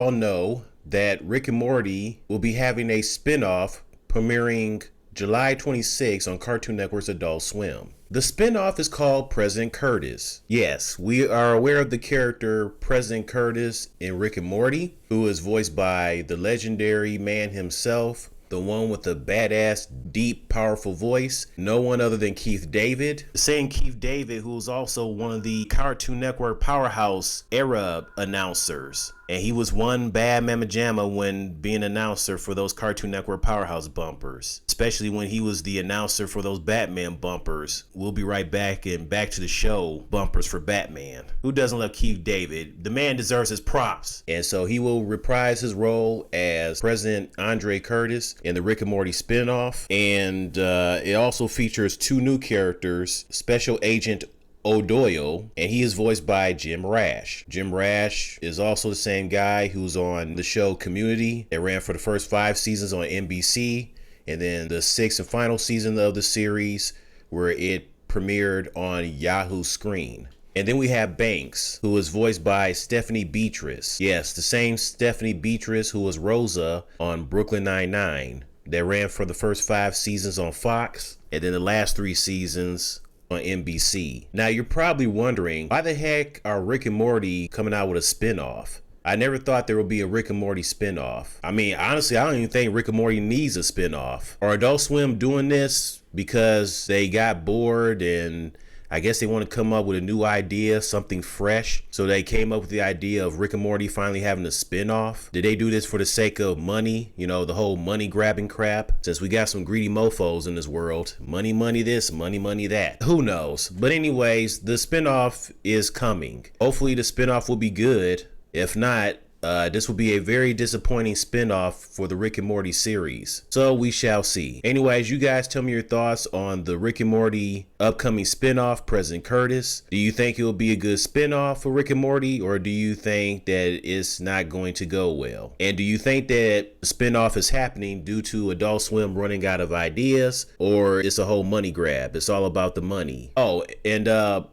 all know that Rick and Morty will be having a spin-off premiering July 26 on Cartoon Network's Adult Swim. The spin-off is called President Curtis. Yes, we are aware of the character President Curtis in Rick and Morty, who is voiced by the legendary man himself, the one with the badass, deep, powerful voice, no one other than Keith David. The same Keith David who's also one of the Cartoon Network Powerhouse era announcers. And he was one bad mamma jamma when being announcer for those Cartoon Network Powerhouse bumpers, especially when he was the announcer for those Batman bumpers. We'll be right back and Back to the Show bumpers for Batman. Who doesn't love Keith David? The man deserves his props. And so he will reprise his role as President Andre Curtis in the Rick and Morty spinoff. And it also features two new characters, Special Agent O'Doyle, and he is voiced by Jim Rash. Jim Rash is also the same guy who's on the show Community. It ran for the first 5 seasons on NBC, and then the 6th and final season of the series where it premiered on Yahoo Screen. And then we have Banks, who is voiced by Stephanie Beatrice. Yes, the same Stephanie Beatrice who was Rosa on Brooklyn Nine-Nine. That ran for the first 5 seasons on Fox, and then the last 3 seasons on NBC. Now you're probably wondering, why the heck are Rick and Morty coming out with a spinoff? I never thought there would be a Rick and Morty spinoff. I mean, honestly, I don't even think Rick and Morty needs a spinoff. Are Adult Swim doing this because they got bored and I guess they want to come up with a new idea, something fresh? So they came up with the idea of Rick and Morty finally having a spinoff. Did they do this for the sake of money? You know, the whole money grabbing crap? Since we got some greedy mofos in this world. Money, money this, money, money that. Who knows? But anyways, the spinoff is coming. Hopefully the spinoff will be good. If not, this will be a very disappointing spinoff for the Rick and Morty series. So we shall see. Anyways, you guys tell me your thoughts on the Rick and Morty upcoming spinoff, President Curtis. Do you think it will be a good spinoff for Rick and Morty, or do you think that it's not going to go well? And do you think that the spinoff is happening due to Adult Swim running out of ideas, or it's a whole money grab? It's all about the money. Oh, and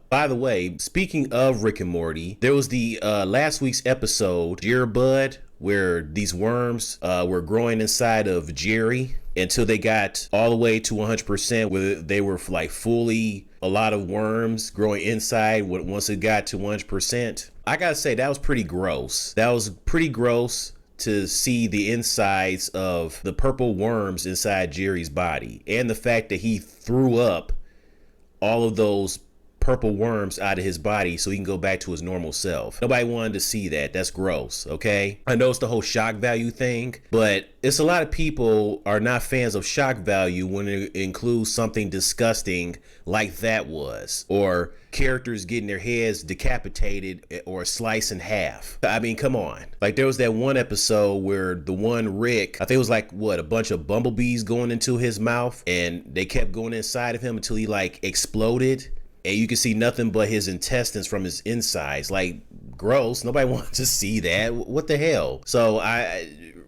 by the way, speaking of Rick and Morty, there was the last week's episode, Bud, where these worms were growing inside of Jerry until they got all the way to 100%, where they were like fully a lot of worms growing inside once it got to 100%. I gotta say, that was pretty gross. That was pretty gross to see the insides of the purple worms inside Jerry's body, and the fact that he threw up all of those purple worms out of his body so he can go back to his normal self. Nobody wanted to see that. That's gross, okay? I know it's the whole shock value thing, but it's a lot of people are not fans of shock value when it includes something disgusting like that was, or characters getting their heads decapitated or sliced in half. I mean, come on. Like, there was that one episode where the one Rick, I think it was like, what, a bunch of bumblebees going into his mouth, and they kept going inside of him until he like exploded. And you can see nothing but his intestines from his insides. Like, gross. Nobody wants to see that. What the hell? So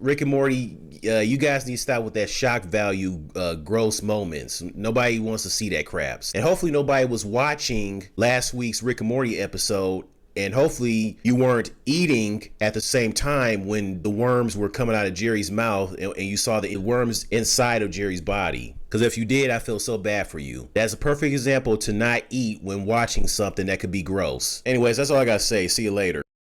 Rick and Morty, you guys need to stop with that shock value, gross moments. Nobody wants to see that craps. And hopefully nobody was watching last week's Rick and Morty episode, and hopefully you weren't eating at the same time when the worms were coming out of Jerry's mouth and you saw the worms inside of Jerry's body. Because if you did, I feel so bad for you. That's a perfect example to not eat when watching something that could be gross. Anyways, that's all I gotta say. See you later.